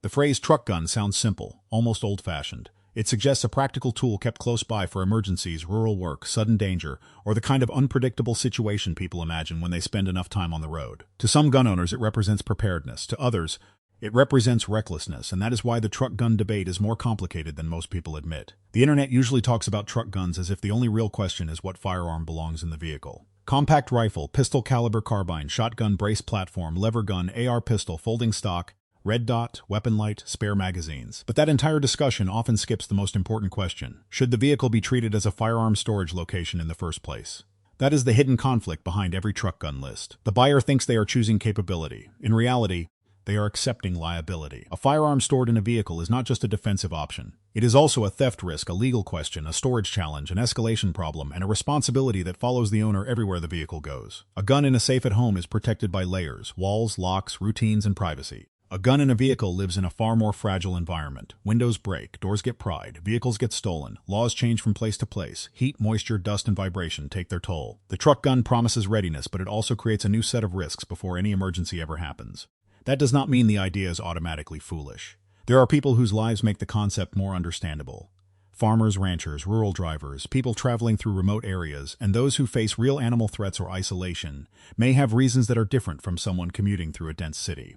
The phrase truck gun sounds simple, almost old-fashioned. It suggests a practical tool kept close by for emergencies, rural work, sudden danger, or the kind of unpredictable situation people imagine when they spend enough time on the road. To some gun owners, it represents preparedness. To others, it represents recklessness, and that is why the truck gun debate is more complicated than most people admit. The internet usually talks about truck guns as if the only real question is what firearm belongs in the vehicle. Compact rifle, pistol caliber carbine, shotgun brace platform, lever gun, AR pistol, folding stock, red dot, weapon light, spare magazines. But that entire discussion often skips the most important question. Should the vehicle be treated as a firearm storage location in the first place? That is the hidden conflict behind every truck gun list. The buyer thinks they are choosing capability. In reality, they are accepting liability. A firearm stored in a vehicle is not just a defensive option. It is also a theft risk, a legal question, a storage challenge, an escalation problem, and a responsibility that follows the owner everywhere the vehicle goes. A gun in a safe at home is protected by layers, walls, locks, routines, and privacy. A gun in a vehicle lives in a far more fragile environment. Windows break, doors get pried, vehicles get stolen, laws change from place to place, heat, moisture, dust, and vibration take their toll. The truck gun promises readiness, but it also creates a new set of risks before any emergency ever happens. That does not mean the idea is automatically foolish. There are people whose lives make the concept more understandable. Farmers, ranchers, rural drivers, people traveling through remote areas, and those who face real animal threats or isolation may have reasons that are different from someone commuting through a dense city.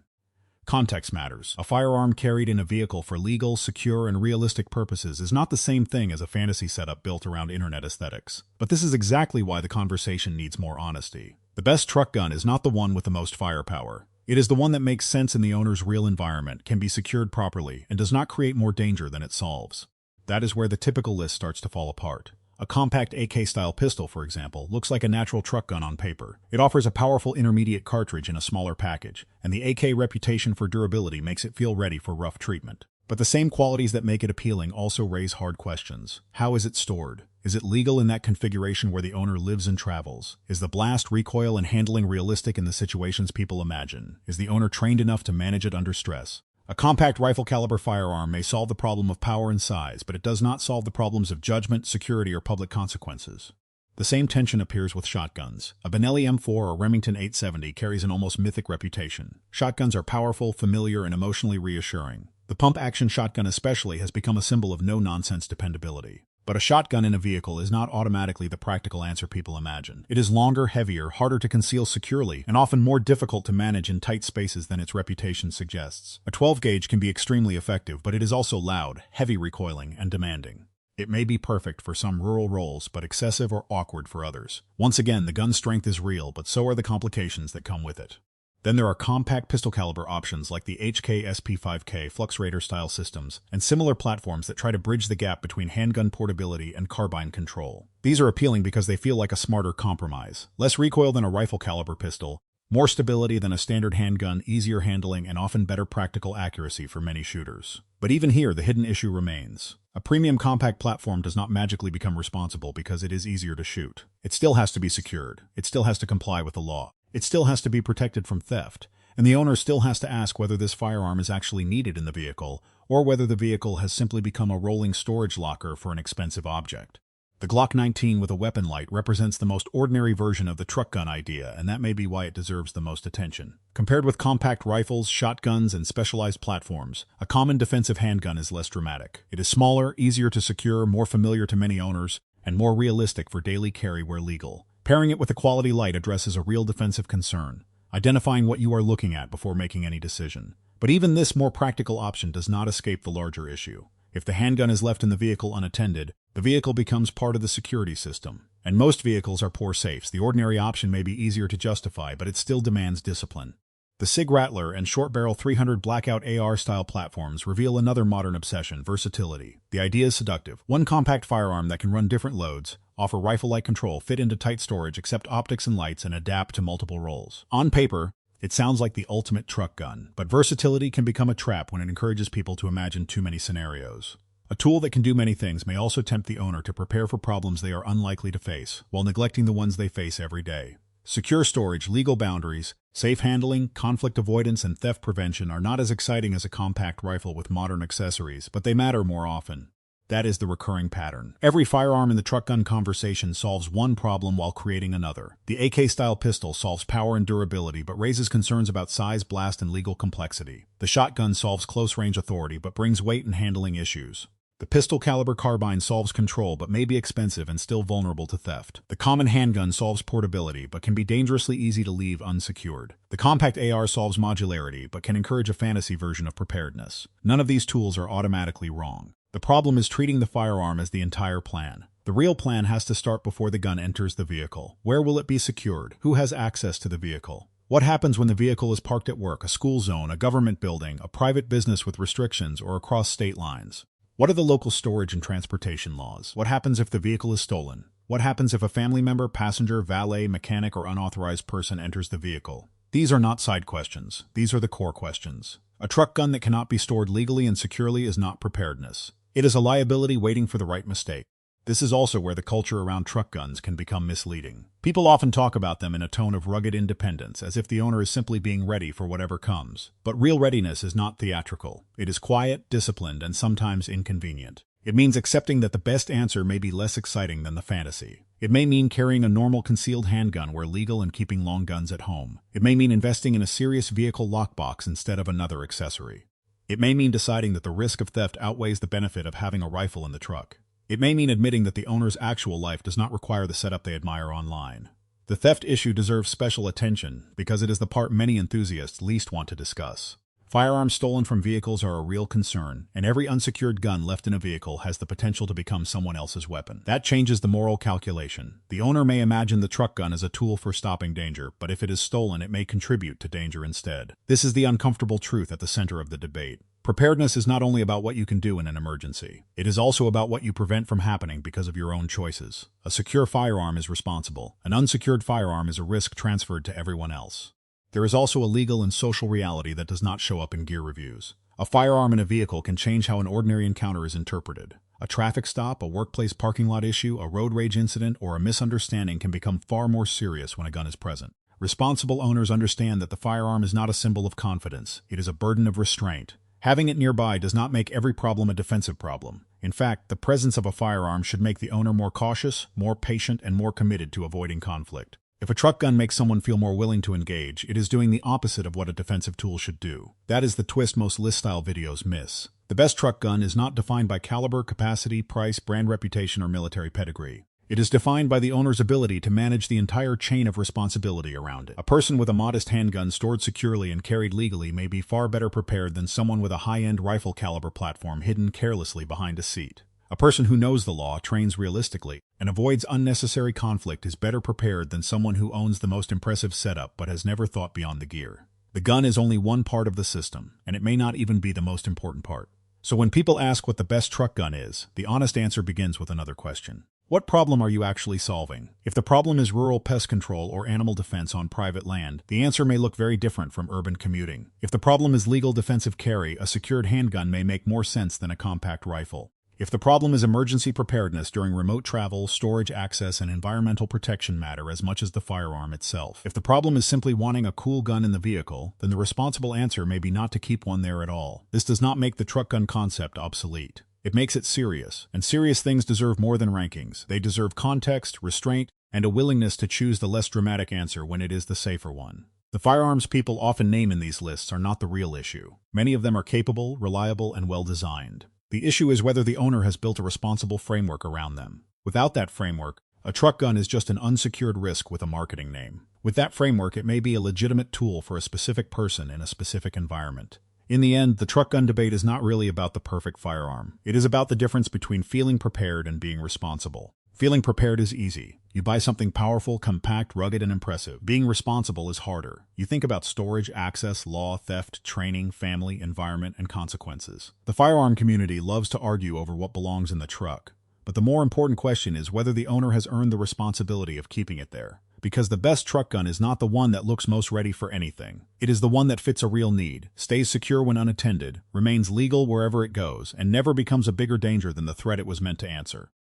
Context matters. A firearm carried in a vehicle for legal, secure, and realistic purposes is not the same thing as a fantasy setup built around internet aesthetics. But this is exactly why the conversation needs more honesty. The best truck gun is not the one with the most firepower. It is the one that makes sense in the owner's real environment, can be secured properly, and does not create more danger than it solves. That is where the typical list starts to fall apart. A compact AK-style pistol, for example, looks like a natural truck gun on paper. It offers a powerful intermediate cartridge in a smaller package, and the AK reputation for durability makes it feel ready for rough treatment. But the same qualities that make it appealing also raise hard questions. How is it stored? Is it legal in that configuration where the owner lives and travels? Is the blast, recoil, and handling realistic in the situations people imagine? Is the owner trained enough to manage it under stress? A compact rifle-caliber firearm may solve the problem of power and size, but it does not solve the problems of judgment, security, or public consequences. The same tension appears with shotguns. A Benelli M4 or Remington 870 carries an almost mythic reputation. Shotguns are powerful, familiar, and emotionally reassuring. The pump-action shotgun especially has become a symbol of no-nonsense dependability. But a shotgun in a vehicle is not automatically the practical answer people imagine. It is longer, heavier, harder to conceal securely, and often more difficult to manage in tight spaces than its reputation suggests. A 12-gauge can be extremely effective, but it is also loud, heavy recoiling, and demanding. It may be perfect for some rural roles, but excessive or awkward for others. Once again, the gun's strength is real, but so are the complications that come with it. Then there are compact pistol caliber options like the HK SP5K Fluxrator style systems and similar platforms that try to bridge the gap between handgun portability and carbine control. These are appealing because they feel like a smarter compromise. Less recoil than a rifle caliber pistol, more stability than a standard handgun, easier handling, and often better practical accuracy for many shooters. But even here, the hidden issue remains. A premium compact platform does not magically become responsible because it is easier to shoot. It still has to be secured. It still has to comply with the law. It still has to be protected from theft, and the owner still has to ask whether this firearm is actually needed in the vehicle, or whether the vehicle has simply become a rolling storage locker for an expensive object. The Glock 19 with a weapon light represents the most ordinary version of the truck gun idea, and that may be why it deserves the most attention. Compared with compact rifles, shotguns, and specialized platforms, a common defensive handgun is less dramatic. It is smaller, easier to secure, more familiar to many owners, and more realistic for daily carry where legal. Pairing it with a quality light addresses a real defensive concern, identifying what you are looking at before making any decision. But even this more practical option does not escape the larger issue. If the handgun is left in the vehicle unattended, the vehicle becomes part of the security system. And most vehicles are poor safes. The ordinary option may be easier to justify, but it still demands discipline. The SIG Rattler and short-barrel 300 Blackout AR-style platforms reveal another modern obsession: versatility. The idea is seductive. One compact firearm that can run different loads, offer rifle-like control, fit into tight storage, accept optics and lights, and adapt to multiple roles. On paper, it sounds like the ultimate truck gun, but versatility can become a trap when it encourages people to imagine too many scenarios. A tool that can do many things may also tempt the owner to prepare for problems they are unlikely to face, while neglecting the ones they face every day. Secure storage, legal boundaries, safe handling, conflict avoidance, and theft prevention are not as exciting as a compact rifle with modern accessories, but they matter more often. That is the recurring pattern. Every firearm in the truck gun conversation solves one problem while creating another. The AK-style pistol solves power and durability but raises concerns about size, blast, and legal complexity. The shotgun solves close-range authority but brings weight and handling issues. The pistol-caliber carbine solves control but may be expensive and still vulnerable to theft. The common handgun solves portability but can be dangerously easy to leave unsecured. The compact AR solves modularity but can encourage a fantasy version of preparedness. None of these tools are automatically wrong. The problem is treating the firearm as the entire plan. The real plan has to start before the gun enters the vehicle. Where will it be secured? Who has access to the vehicle? What happens when the vehicle is parked at work, a school zone, a government building, a private business with restrictions, or across state lines? What are the local storage and transportation laws? What happens if the vehicle is stolen? What happens if a family member, passenger, valet, mechanic, or unauthorized person enters the vehicle? These are not side questions. These are the core questions. A truck gun that cannot be stored legally and securely is not preparedness. It is a liability waiting for the right mistake. This is also where the culture around truck guns can become misleading. People often talk about them in a tone of rugged independence, as if the owner is simply being ready for whatever comes. But real readiness is not theatrical. It is quiet, disciplined, and sometimes inconvenient. It means accepting that the best answer may be less exciting than the fantasy. It may mean carrying a normal concealed handgun where legal and keeping long guns at home. It may mean investing in a serious vehicle lockbox instead of another accessory. It may mean deciding that the risk of theft outweighs the benefit of having a rifle in the truck. It may mean admitting that the owner's actual life does not require the setup they admire online. The theft issue deserves special attention because it is the part many enthusiasts least want to discuss. Firearms stolen from vehicles are a real concern, and every unsecured gun left in a vehicle has the potential to become someone else's weapon. That changes the moral calculation. The owner may imagine the truck gun as a tool for stopping danger, but if it is stolen, it may contribute to danger instead. This is the uncomfortable truth at the center of the debate. Preparedness is not only about what you can do in an emergency. It is also about what you prevent from happening because of your own choices. A secure firearm is responsible. An unsecured firearm is a risk transferred to everyone else. There is also a legal and social reality that does not show up in gear reviews. A firearm in a vehicle can change how an ordinary encounter is interpreted. A traffic stop, a workplace parking lot issue, a road rage incident, or a misunderstanding can become far more serious when a gun is present. Responsible owners understand that the firearm is not a symbol of confidence. It is a burden of restraint. Having it nearby does not make every problem a defensive problem. In fact, the presence of a firearm should make the owner more cautious, more patient, and more committed to avoiding conflict. If a truck gun makes someone feel more willing to engage, it is doing the opposite of what a defensive tool should do. That is the twist most list-style videos miss. The best truck gun is not defined by caliber, capacity, price, brand reputation, or military pedigree. It is defined by the owner's ability to manage the entire chain of responsibility around it. A person with a modest handgun stored securely and carried legally may be far better prepared than someone with a high-end rifle caliber platform hidden carelessly behind a seat. A person who knows the law, trains realistically, and avoids unnecessary conflict is better prepared than someone who owns the most impressive setup but has never thought beyond the gear. The gun is only one part of the system, and it may not even be the most important part. So when people ask what the best truck gun is, the honest answer begins with another question. What problem are you actually solving? If the problem is rural pest control or animal defense on private land, the answer may look very different from urban commuting. If the problem is legal defensive carry, a secured handgun may make more sense than a compact rifle. If the problem is emergency preparedness during remote travel, storage access, and environmental protection matter as much as the firearm itself. If the problem is simply wanting a cool gun in the vehicle, then the responsible answer may be not to keep one there at all. This does not make the truck gun concept obsolete. It makes it serious, and serious things deserve more than rankings. They deserve context, restraint, and a willingness to choose the less dramatic answer when it is the safer one. The firearms people often name in these lists are not the real issue. Many of them are capable, reliable, and well-designed. The issue is whether the owner has built a responsible framework around them. Without that framework, a truck gun is just an unsecured risk with a marketing name. With that framework, it may be a legitimate tool for a specific person in a specific environment. In the end, the truck gun debate is not really about the perfect firearm. It is about the difference between feeling prepared and being responsible. Feeling prepared is easy. You buy something powerful, compact, rugged, and impressive. Being responsible is harder. You think about storage, access, law, theft, training, family, environment, and consequences. The firearm community loves to argue over what belongs in the truck. But the more important question is whether the owner has earned the responsibility of keeping it there. Because the best truck gun is not the one that looks most ready for anything. It is the one that fits a real need, stays secure when unattended, remains legal wherever it goes, and never becomes a bigger danger than the threat it was meant to answer.